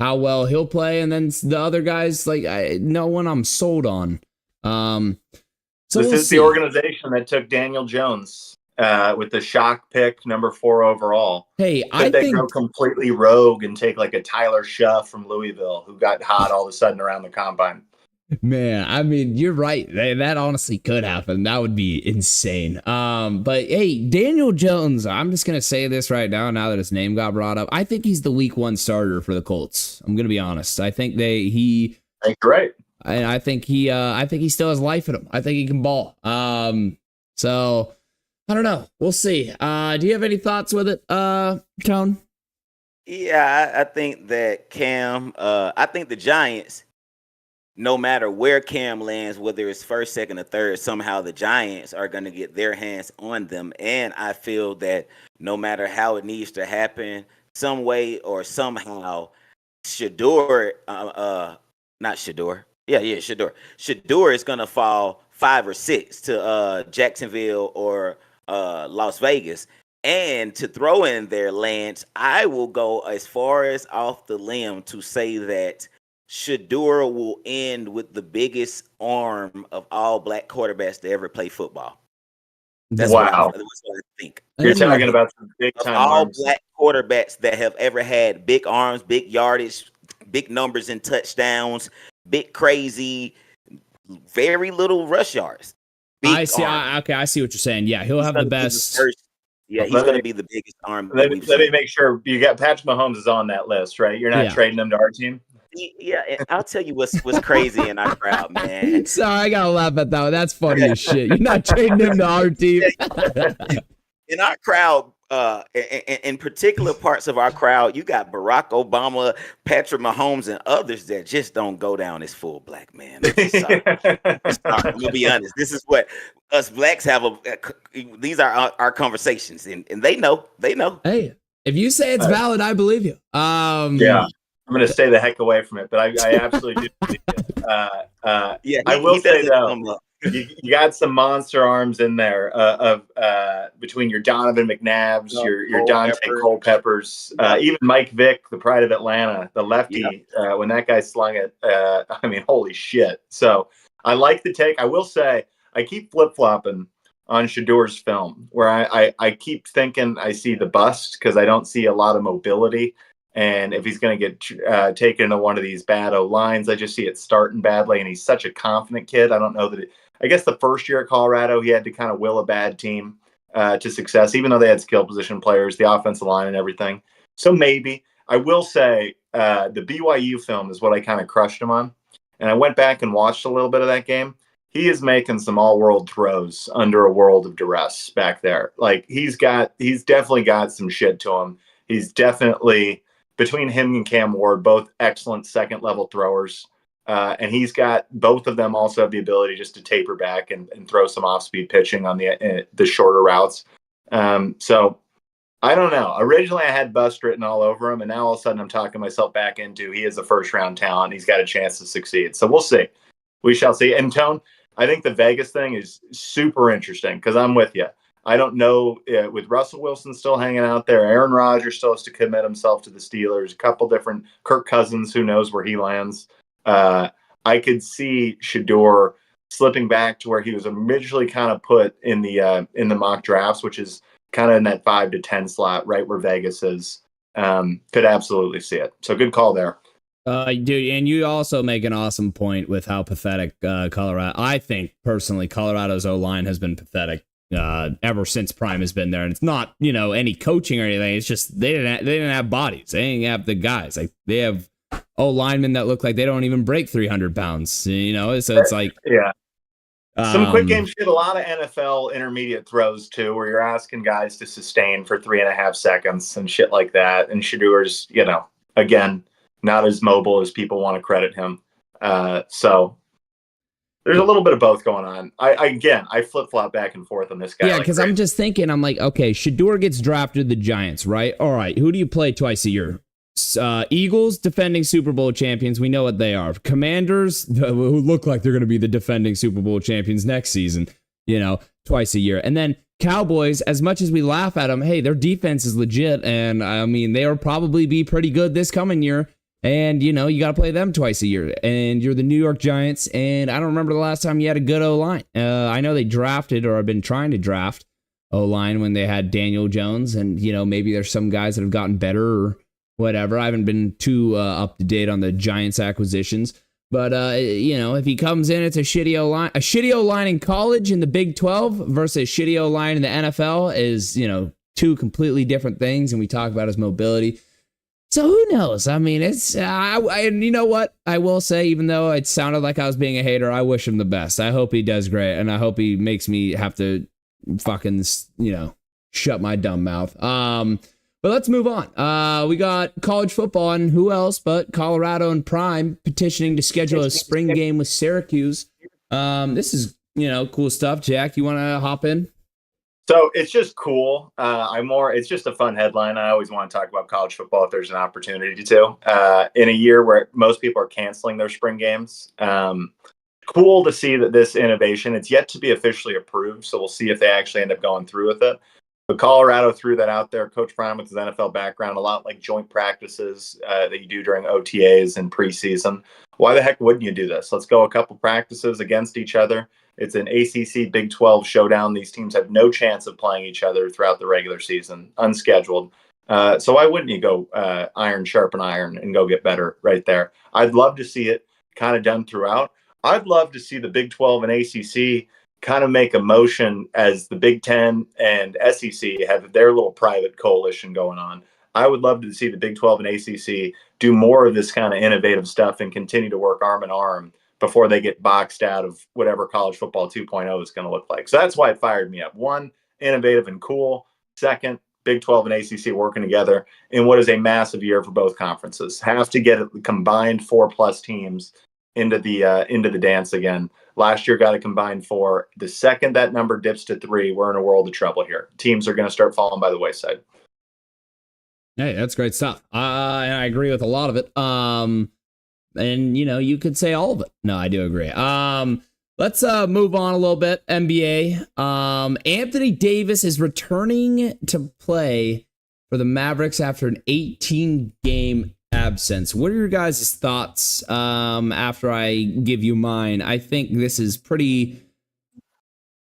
how well he'll play. And then the other guys, no one I'm sold on. So this is the organization that took Daniel Jones with the shock pick, number 4 overall. Hey, I think go completely rogue and take like a Tyler Shuff from Louisville, who got hot all of a sudden around the combine. Man, you're right. That honestly could happen. That would be insane. But hey, Daniel Jones, I'm just going to say this right now that his name got brought up. I think he's the week 1 starter for the Colts. I'm going to be honest. I think I think you're right. And I think he still has life in him. I think he can ball. So I don't know. We'll see. Do you have any thoughts with it, Tone? Yeah, I think that Cam, I think the Giants, no matter where Cam lands, whether it's first, second, or third, somehow the Giants are going to get their hands on them. And I feel that no matter how it needs to happen, some way or somehow, not Shador. Yeah, Shador. Shador is going to fall 5 or 6 to Jacksonville or Las Vegas. And to throw in there, Lance, I will go as far as off the limb to say that Shador will end with the biggest arm of all black quarterbacks to ever play football. That's what I think. You're talking about some big time all arms. Black quarterbacks that have ever had big arms, big yardage, big numbers in touchdowns, big crazy, very little rush yards. I see. I see what you're saying. Yeah, he'll have the best. He's going to be the biggest arm. Let me make sure you got Patrick Mahomes is on that list, right? You're not trading him to our team. Yeah, and I'll tell you what's crazy in our crowd, man. Sorry, I gotta laugh at that one. That's funny as shit. You're not trading him to our team. In our crowd, in particular parts of our crowd, you got Barack Obama, Patrick Mahomes, and others that just don't go down as full black man. I'm gonna be honest. This is what us blacks have. These are our conversations, and they know. They know. Hey, if you say it's valid, I believe you. Yeah. I'm going to stay the heck away from it, but I absolutely do believe it. I will say, though, you got some monster arms in there between your Donovan McNabbs, your Dante Culpeppers, even Mike Vick, the pride of Atlanta, the lefty, when that guy slung it. I mean, holy shit. So I like the take. I will say I keep flip-flopping on Shador's film, where I keep thinking I see the bust because I don't see a lot of mobility. And if he's going to get taken to one of these bad O-lines, I just see it starting badly. And he's such a confident kid. I don't know that I guess the first year at Colorado, he had to kind of will a bad team to success, even though they had skill position players, the offensive line and everything. So maybe. I will say the BYU film is what I kind of crushed him on. And I went back and watched a little bit of that game. He is making some all-world throws under a world of duress back there. Like he's definitely got some shit to him. He's definitely... Between him and Cam Ward, both excellent second-level throwers. And he's got both of them also have the ability just to taper back and throw some off-speed pitching on the shorter routes. So I don't know. Originally, I had bust written all over him, and now all of a sudden I'm talking myself back into he is a first-round talent. He's got a chance to succeed. So we'll see. We shall see. And, Tone, I think the Vegas thing is super interesting because I'm with you. I don't know, with Russell Wilson still hanging out there, Aaron Rodgers still has to commit himself to the Steelers, a couple different Kirk Cousins, who knows where he lands. I could see Shador slipping back to where he was originally kind of put in the mock drafts, which is kind of in that 5 to 10 slot, right where Vegas is. Could absolutely see it. So good call there. Dude, and you also make an awesome point with how pathetic Colorado. I think personally, Colorado's O-line has been pathetic. Ever since Prime has been there, and it's not any coaching or anything. It's just they didn't have bodies. They didn't have the guys. Like they have linemen that look like they don't even break 300 pounds. So it's like some quick game shit. A lot of NFL intermediate throws too, where you're asking guys to sustain for 3.5 seconds and shit like that. And Shador's again not as mobile as people want to credit him. So. There's a little bit of both going on. I flip-flop back and forth on this guy. Yeah, because I'm just thinking, I'm like, okay, Shador gets drafted to the Giants, right? All right, who do you play twice a year? Eagles, defending Super Bowl champions. We know what they are. Commanders, who look like they're going to be the defending Super Bowl champions next season, twice a year. And then Cowboys, as much as we laugh at them, hey, their defense is legit. And, I mean, they'll probably be pretty good this coming year. And, you got to play them twice a year. And you're the New York Giants. And I don't remember the last time you had a good O-line. I know they drafted or have been trying to draft O-line when they had Daniel Jones. And, maybe there's some guys that have gotten better or whatever. I haven't been too up to date on the Giants acquisitions. But, if he comes in, it's a shitty O-line. A shitty O-line in college in the Big 12 versus shitty O-line in the NFL is, two completely different things. And we talk about his mobility. So who knows? I mean, it's you know what? I will say, even though it sounded like I was being a hater, I wish him the best. I hope he does great, and I hope he makes me have to fucking, shut my dumb mouth. But let's move on. We got college football, and who else but Colorado and Prime petitioning to schedule a spring game with Syracuse. This is, cool stuff. Jack, you want to hop in? So it's just cool. It's just a fun headline. I always want to talk about college football if there's an opportunity to. In a year where most people are canceling their spring games, cool to see that this innovation, it's yet to be officially approved. So we'll see if they actually end up going through with it. But Colorado threw that out there. Coach Prime with his NFL background, a lot like joint practices that you do during OTAs and preseason. Why the heck wouldn't you do this? Let's go a couple practices against each other. It's an ACC Big 12 showdown. These teams have no chance of playing each other throughout the regular season, unscheduled. So why wouldn't you go iron sharpen iron and go get better right there? I'd love to see it kind of done throughout. I'd love to see the Big 12 and ACC kind of make a motion as the Big 10 and SEC have their little private coalition going on. I would love to see the Big 12 and ACC do more of this kind of innovative stuff and continue to work arm in arm before they get boxed out of whatever college football 2.0 is going to look like. So that's why it fired me up. One, innovative and cool. Second, Big 12 and ACC working together in what is a massive year for both conferences. Have to get a combined 4+ teams into the dance again. Last year got a combined 4. The second that number dips to 3, we're in a world of trouble here. Teams are going to start falling by the wayside. Hey, that's great stuff. And I agree with a lot of it. And you could say all of it. No, I do agree. Let's move on a little bit. NBA. Anthony Davis is returning to play for the Mavericks after an 18-game absence. What are your guys' thoughts after I give you mine? I think this is pretty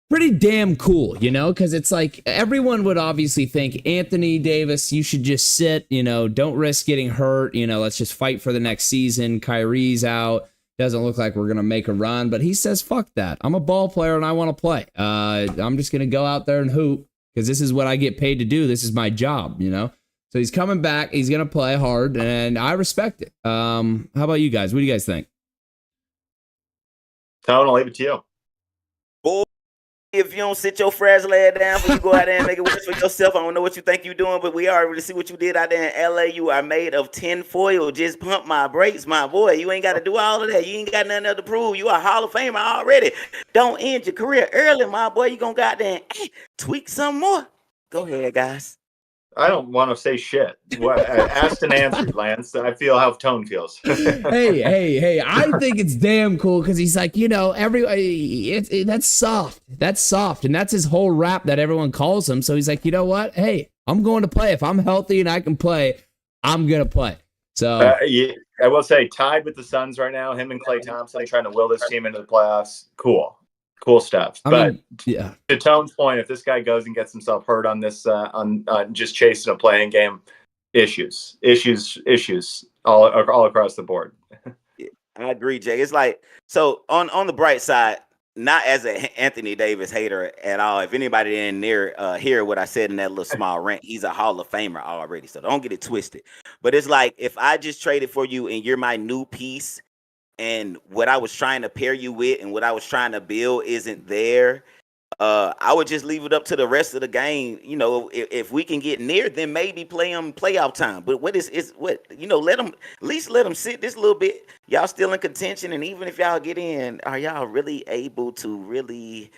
damn cool, because it's like everyone would obviously think, Anthony Davis, you should just sit, don't risk getting hurt, let's just fight for the next season. Kyrie's out. Doesn't look like we're going to make a run, but he says, fuck that. I'm a ball player and I want to play. I'm just going to go out there and hoop because this is what I get paid to do. This is my job, So he's coming back. He's going to play hard and I respect it. How about you guys? What do you guys think? Tone, I'll leave it to you. Boy, if you don't sit your fragile ass down before you go out there and make it worse for yourself, I don't know what you think you're doing, but we already see what you did out there in LA. You are made of tin foil. Just pump my brakes, my boy. You ain't got to do all of that. You ain't got nothing else to prove. You are a Hall of Famer already. Don't end your career early, my boy. You going to go out there and tweak some more. Go ahead, guys. I don't want to say shit. Asked and answered, Lance. I feel how Tone feels. Hey! I think it's damn cool because he's like, everybody. That's soft. That's soft, and that's his whole rap that everyone calls him. So he's like, you know what? Hey, I'm going to play. If I'm healthy and I can play, I'm gonna play. So yeah, I will say, tied with the Suns right now. Him and Klay Thompson trying to will this team into the playoffs. Cool stuff. To Tone's point, if this guy goes and gets himself hurt on this, on just chasing a playing game, issues all across the board. Yeah, I agree, Jay. It's like, so on the bright side, not as an Anthony Davis hater at all. If anybody didn't hear what I said in that little small rant, he's a Hall of Famer already. So don't get it twisted. But it's like, if I just traded for you and you're my new piece, and what I was trying to pair you with and what I was trying to build isn't there, I would just leave it up to the rest of the game. If we can get near, then maybe play them playoff time. But let them at least let them sit this little bit. Y'all still in contention, and even if y'all get in, are y'all really able to really?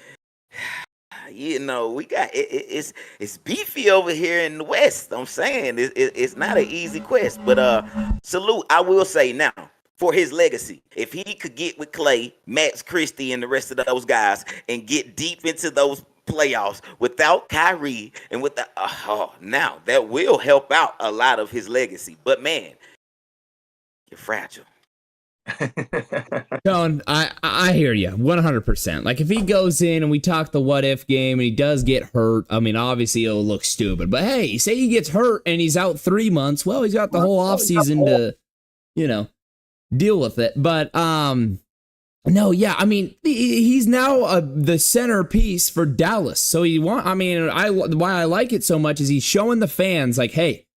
We got it's beefy over here in the West. I'm saying it's not an easy quest, but salute. I will say now, for his legacy, if he could get with Klay, Max Christie, and the rest of those guys and get deep into those playoffs without Kyrie and with now that will help out a lot of his legacy. But man, you're fragile. Tone, I hear you 100%. Like if he goes in and we talk the what if game and he does get hurt, I mean obviously it'll look stupid. But hey, say he gets hurt and he's out 3 months. Well, he's got the whole offseason to deal with it. But no, yeah, I mean he's now the centerpiece for Dallas. So why I like it so much is he's showing the fans like, hey,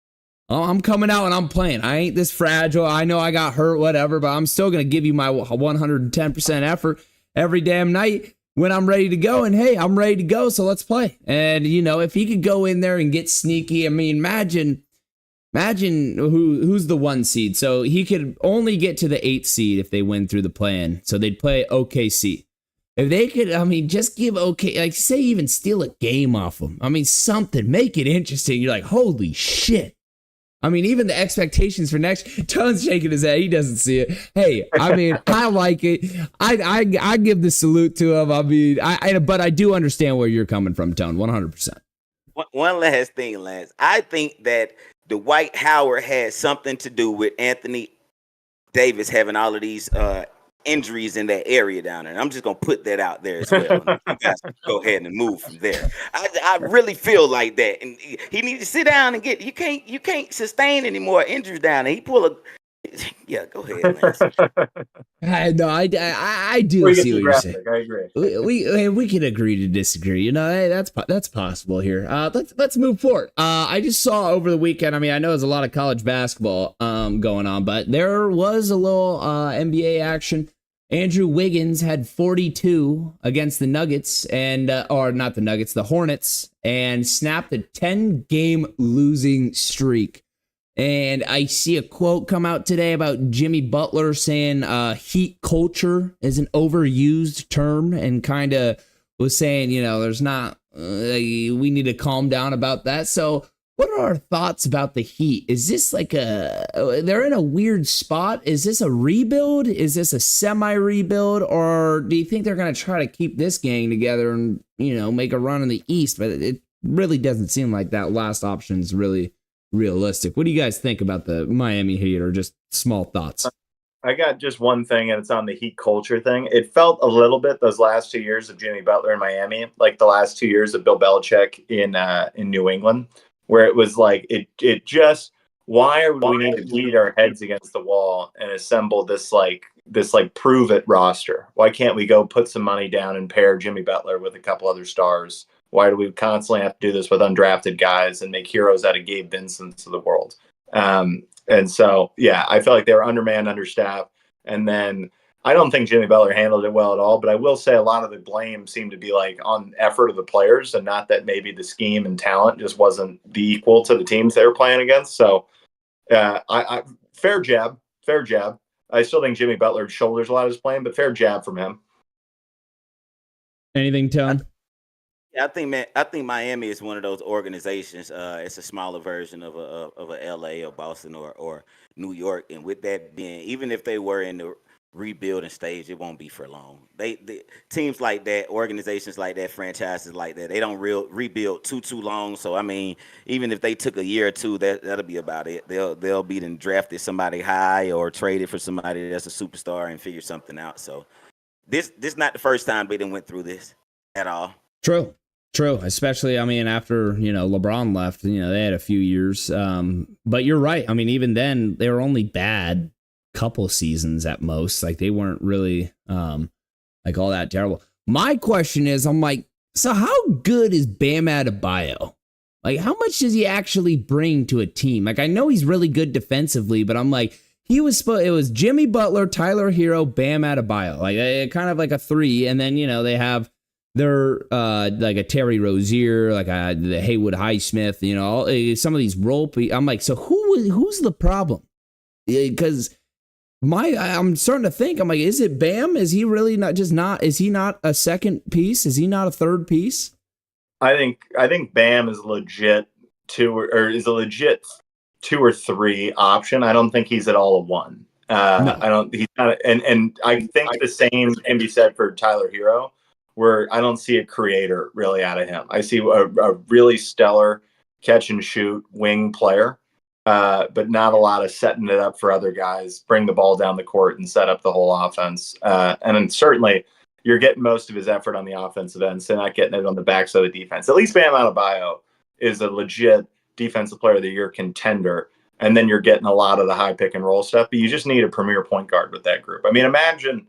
I'm coming out and I'm playing. I ain't this fragile. I know I got hurt, whatever, but I'm still gonna give you my 110% effort every damn night when I'm ready to go. And hey, I'm ready to go, so let's play. And if he could go in there and get sneaky, I mean, imagine Imagine who's the 1 seed. So he could only get to the 8th seed if they win through the play-in. So they'd play OKC. If they could, I mean, just give like say even steal a game off them. I mean, something, make it interesting. You're like, holy shit. I mean, even the expectations for next, Tone's shaking his head. He doesn't see it. Hey, I mean, I like it. I give the salute to him. I mean, but I do understand where you're coming from, Tone, 100%. One last thing, Lance. I think that Dwight Howard had something to do with Anthony Davis having all of these injuries in that area down there. And I'm just gonna put that out there as well. You guys go ahead and move from there. I really feel like that, and he needs to sit down and get. You can't sustain any more injuries down there. He pull a. Yeah, go ahead, Lance. I do see what you're saying. I agree. We can agree to disagree. You know, hey, that's possible here. Let's move forward. I just saw over the weekend. I mean, I know there's a lot of college basketball going on, but there was a little NBA action. Andrew Wiggins had 42 against the Nuggets or not the Nuggets, the Hornets, and snapped a 10-game losing streak. And I see a quote come out today about Jimmy Butler saying heat culture is an overused term, and kind of was saying, you know, there's not, we need to calm down about that. So what are our thoughts about the Heat? Is this like they're in a weird spot? Is this a rebuild? Is this a semi-rebuild? Or do you think they're going to try to keep this gang together and, you know, make a run in the East? But it really doesn't seem like that last option is really realistic. What do you guys think about the Miami Heat, or just small thoughts? I got just one thing, and it's on the Heat culture thing. It felt a little bit those last 2 years of Jimmy Butler in Miami, like the last 2 years of Bill Belichick in New England, where it was like it just, why are we need to beat our heads against the wall and assemble this prove it roster? Why can't we go put some money down and pair Jimmy Butler with a couple other stars? Why do we constantly have to do this with undrafted guys and make heroes out of Gabe Vincents of the world? And so, yeah, I feel like they were undermanned, understaffed. And then I don't think Jimmy Butler handled it well at all. But I will say a lot of the blame seemed to be like on effort of the players, and not that maybe the scheme and talent just wasn't the equal to the teams they were playing against. So I fair jab. I still think Jimmy Butler shoulders a lot of his blame, but fair jab from him. Anything, Tone? Yeah, I think Miami is one of those organizations. It's a smaller version of a LA or Boston or New York. And with that being, even if they were in the rebuilding stage, it won't be for long. They teams like that, organizations like that, franchises like that, they don't rebuild too long. So I mean, even if they took a year or two, that'll be about it. They'll be then drafted somebody high or traded for somebody that's a superstar and figure something out. So this not the first time they done went through this at all. True. Especially, I mean, after, you know, LeBron left, you know, they had a few years. But you're right. I mean, even then, they were only bad couple seasons at most. Like, they weren't really like all that terrible. My question is, I'm like, so how good is Bam Adebayo? Like, how much does he actually bring to a team? Like, I know he's really good defensively, but I'm like, it was Jimmy Butler, Tyler Hero, Bam Adebayo. Like, kind of like a three. And then, you know, they have they're like a Terry Rozier, like the Haywood Highsmith, you know, some of these role. I'm like, so who's the problem? Because I'm starting to think, I'm like, is it Bam? Is he really is he not a second piece? Is he not a third piece? I think Bam is legit two or three option. I don't think he's at all a one. No. He's not, and I think the same can be said for Tyler Hero, where I don't see a creator really out of him. I see a really stellar catch and shoot wing player, but not a lot of setting it up for other guys, bring the ball down the court and set up the whole offense. And then certainly you're getting most of his effort on the offensive end, so not getting it on the backside of the defense. At least Bam Adebayo is a legit defensive player of the year contender. And then you're getting a lot of the high pick and roll stuff, but you just need a premier point guard with that group. I mean, imagine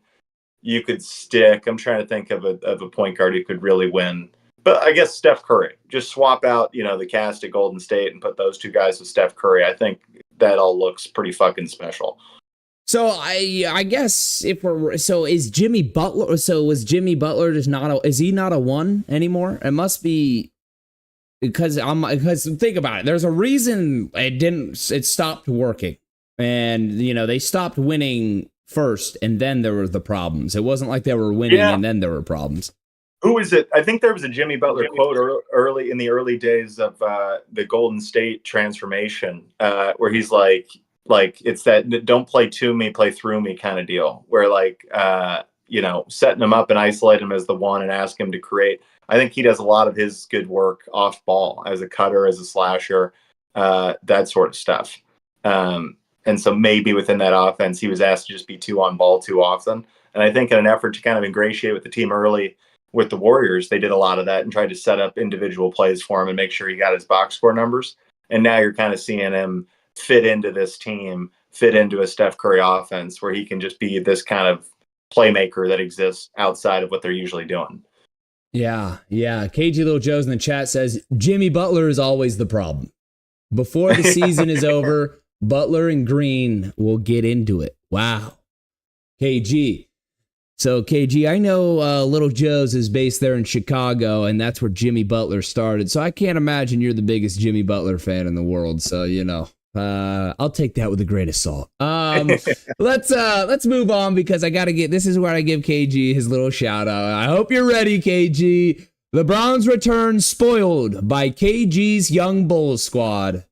you could stick. I'm trying to think of a point guard who could really win. But I guess Steph Curry. Just swap out, the cast at Golden State and put those two guys with Steph Curry. I think that all looks pretty fucking special. So I guess is Jimmy Butler? So was Jimmy Butler is he not a one anymore? It must be. because think about it. There's a reason it stopped working. And, they stopped winning first, and then there were the problems. It wasn't like they were winning and then there were problems. Who is it? I think there was a Jimmy Butler quote early in the early days of the Golden State transformation, where he's like it's that don't play to me, play through me kind of deal, where setting him up and isolate him as the one and ask him to create. I think he does a lot of his good work off ball as a cutter, as a slasher, that sort of stuff. And so maybe within that offense, he was asked to just be too on ball too often. And I think in an effort to kind of ingratiate with the team early with the Warriors, they did a lot of that and tried to set up individual plays for him and make sure he got his box score numbers. And now you're kind of seeing him fit into this team, fit into a Steph Curry offense where he can just be this kind of playmaker that exists outside of what they're usually doing. Yeah. KG Little Joe's in the chat says, Jimmy Butler is always the problem. Before the season is over, Butler and Green will get into it. Wow. KG. So, KG, I know Little Joe's is based there in Chicago, and that's where Jimmy Butler started. So I can't imagine you're the biggest Jimmy Butler fan in the world. So, I'll take that with a grain of salt. Let's move on because I got to this is where I give KG his little shout out. I hope you're ready, KG. The Browns return spoiled by KG's Young Bulls squad.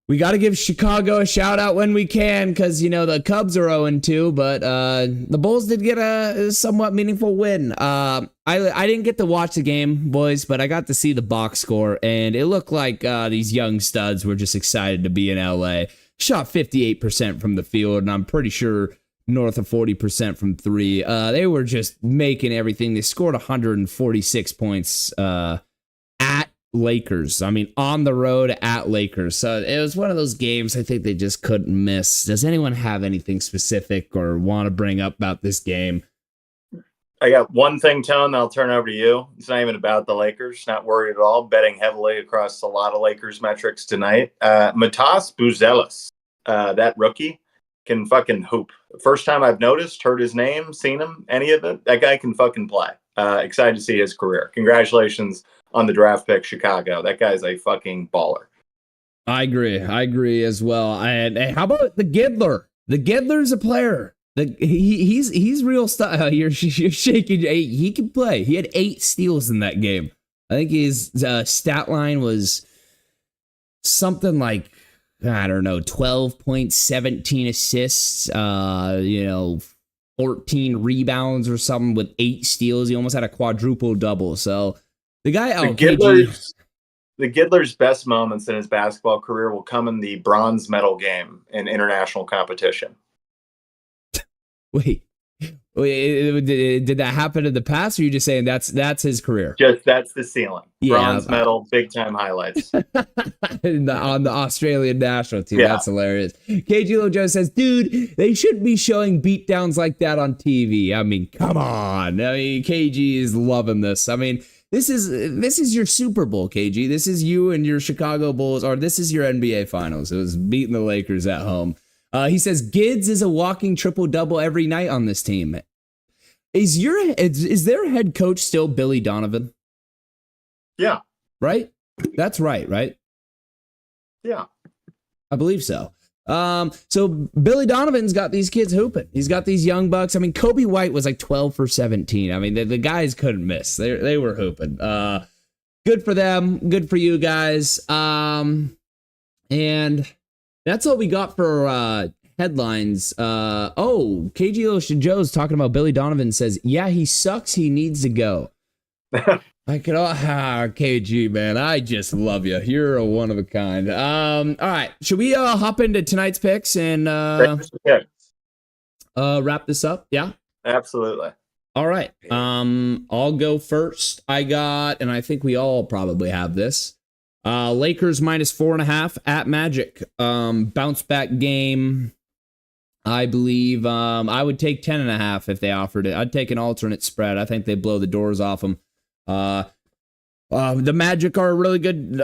We got to give Chicago a shout out when we can because, the Cubs are 0-2, but the Bulls did get a somewhat meaningful win. I didn't get to watch the game, boys, but I got to see the box score, and it looked like these young studs were just excited to be in LA. Shot 58% from the field, and I'm pretty sure north of 40% from three. They were just making everything. They scored 146 points at Lakers. I mean, on the road at Lakers. So it was one of those games I think they just couldn't miss. Does anyone have anything specific or want to bring up about this game? I got one thing, Tone, I'll turn over to you. It's not even about the Lakers. Not worried at all. Betting heavily across a lot of Lakers metrics tonight. Matas Buzelis, that rookie, can fucking hoop. First time I've noticed, heard his name, seen him, any of it. That guy can fucking play. Excited to see his career. Congratulations on the draft pick, Chicago. That guy's a fucking baller. I agree as well. And how about the Giddler? The Giddler's a player. He's real stuff. You're shaking. He can play. He had 8 steals in that game. I think his stat line was something like, I don't know, 12.17 assists, 14 rebounds or something with 8 steals. He almost had a quadruple double. So the guy, the Giddler's best moments in his basketball career will come in the bronze medal game in international competition. Wait, did that happen in the past, or are you just saying that's his career? That's the ceiling. Yeah, bronze medal, big time highlights on the Australian national team. Yeah. That's hilarious. KG Little Joe says, dude, they shouldn't be showing beatdowns like that on TV. I mean, come on. I mean, KG is loving this. I mean, this is your Super Bowl, KG. This is you and your Chicago Bulls, or this is your NBA Finals. It was beating the Lakers at home. He says Gids is a walking triple-double every night on this team. Is their head coach still Billy Donovan? Yeah. Right? That's right? Yeah. I believe so. So Billy Donovan's got these kids hooping. He's got these young bucks. I mean, Kobe White was like 12 for 17. I mean, the guys couldn't miss. They were hooping. Good for them. Good for you guys. And that's all we got for headlines. KG Ocean Joe's talking about Billy Donovan says, yeah, he sucks. He needs to go. I could KG, man. I just love you. You're a one of a kind. All right. Should we hop into tonight's picks and wrap this up? Yeah, absolutely. All right. I'll go first. I got, and I think we all probably have this. Lakers -4.5 at Magic. Bounce back game. I believe I would take 10.5 if they offered it. I'd take an alternate spread. I think they blow the doors off them. The Magic are a really good,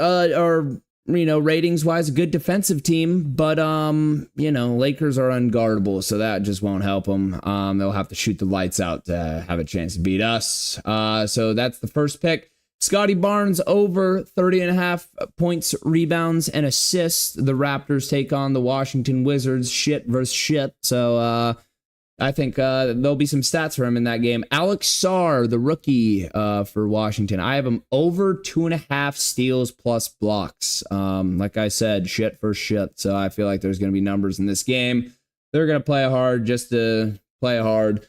ratings wise, a good defensive team, but Lakers are unguardable, so that just won't help them. They'll have to shoot the lights out to have a chance to beat us. So that's the first pick. Scotty Barnes over 30.5 points, rebounds, and assists. The Raptors take on the Washington Wizards. Shit versus shit. So I think there'll be some stats for him in that game. Alex Sarr, the rookie for Washington. I have him over 2.5 steals plus blocks. Like I said, shit for shit. So I feel like there's going to be numbers in this game. They're going to play hard just to play hard.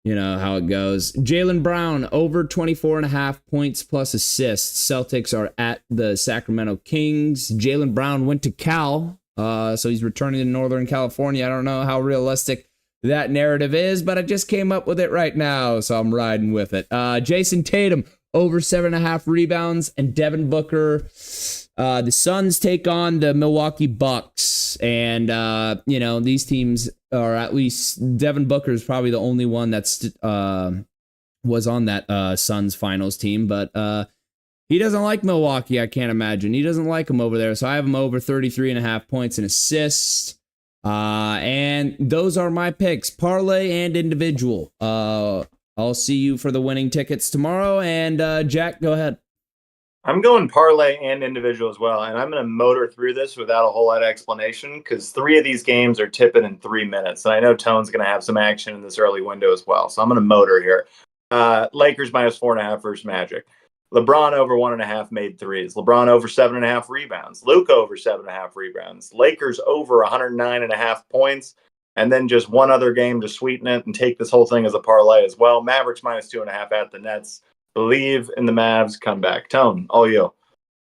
You know how it goes. Jaylen Brown, over 24.5 points plus assists. Celtics are at the Sacramento Kings. Jaylen Brown went to Cal, so he's returning to Northern California. I don't know how realistic that narrative is, but I just came up with it right now, so I'm riding with it. Jason Tatum, over 7.5 rebounds. And Devin Booker, the Suns take on the Milwaukee Bucks. And, these teams, or at least Devin Booker is probably the only one that's was on that Suns finals team. But he doesn't like Milwaukee, I can't imagine. He doesn't like him over there. So I have him over 33.5 points and assists. And those are my picks, parlay and individual. I'll see you for the winning tickets tomorrow. And Jack, go ahead. I'm going parlay and individual as well, and I'm going to motor through this without a whole lot of explanation because 3 of these games are tipping in 3 minutes, and I know Tone's going to have some action in this early window as well, so I'm going to motor here. Lakers minus 4.5 versus Magic. LeBron over 1.5 made threes. LeBron over 7.5 rebounds. Luka over 7.5 rebounds. Lakers over 109.5 points, and then just one other game to sweeten it and take this whole thing as a parlay as well. Mavericks minus 2.5 at the Nets. Believe in the Mavs comeback. Tone, all you.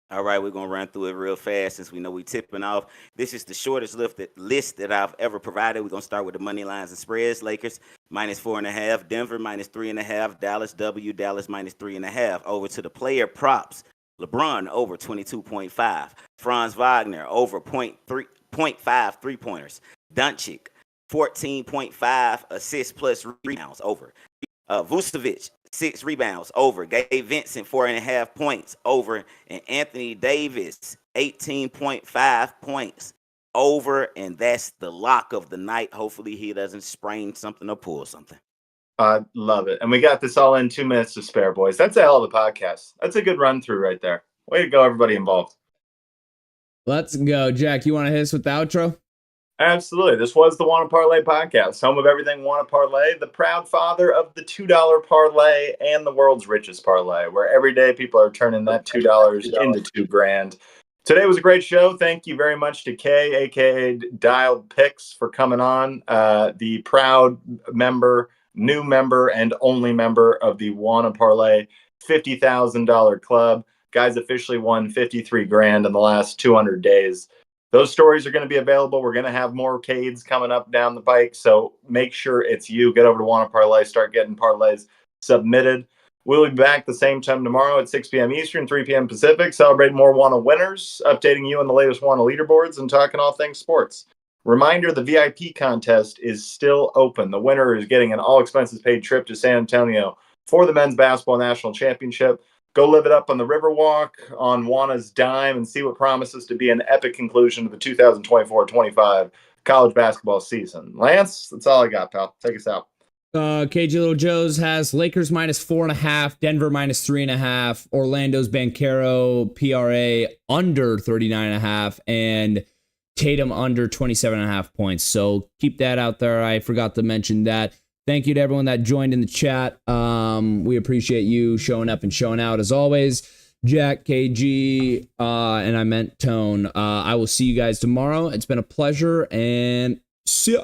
All right, we're going to run through it real fast since we know we're tipping off. This is the shortest list that I've ever provided. We're going to start with the money lines and spreads. Lakers minus 4.5. Denver minus 3.5. Dallas minus 3.5. Over to the player props. LeBron over 22.5. Franz Wagner over 0.5 3-pointers. Doncic 14.5 assists plus rebounds over. Vucevic 6 rebounds over. Gabe Vincent 4.5 points over. And Anthony Davis 18.5 points over. And that's the lock of the night. Hopefully he doesn't sprain something or pull something. I love it. And we got this all in 2 minutes to spare, boys. That's a hell of a podcast. That's a good run through right there. Way to go, everybody involved. Let's go. Jack, you want to hit us with the outro? Absolutely. This was the Wanna Parlay podcast, home of everything Wanna Parlay, the proud father of the $2 parlay and the world's richest parlay, where every day people are turning that $2 into $2,000. Today was a great show. Thank you very much to Kay, aka Dialed Picks, for coming on. The proud member, new member, and only member of the Wanna Parlay $50,000 club. Guys officially won $53,000 in the last 200 days. Those stories are going to be available. We're going to have more Cades coming up down the pike. So make sure it's you. Get over to Wanna Parlay. Start getting parlays submitted. We'll be back the same time tomorrow at 6 p.m. Eastern, 3 p.m. Pacific. Celebrating more Wanna winners, updating you on the latest Wanna leaderboards, and talking all things sports. Reminder, the VIP contest is still open. The winner is getting an all-expenses-paid trip to San Antonio for the Men's Basketball National Championship. Go live it up on the Riverwalk on Wanna's dime and see what promises to be an epic conclusion to the 2024-25 college basketball season. Lance, that's all I got, pal. Take us out. KG Little Joe's has Lakers minus 4.5, Denver minus 3.5, Orlando's Banchero PRA under 39.5, and Tatum under 27.5 points. So keep that out there. I forgot to mention that. Thank you to everyone that joined in the chat. We appreciate you showing up and showing out as always. Jack, KG, and I meant Tone. I will see you guys tomorrow. It's been a pleasure, and see ya.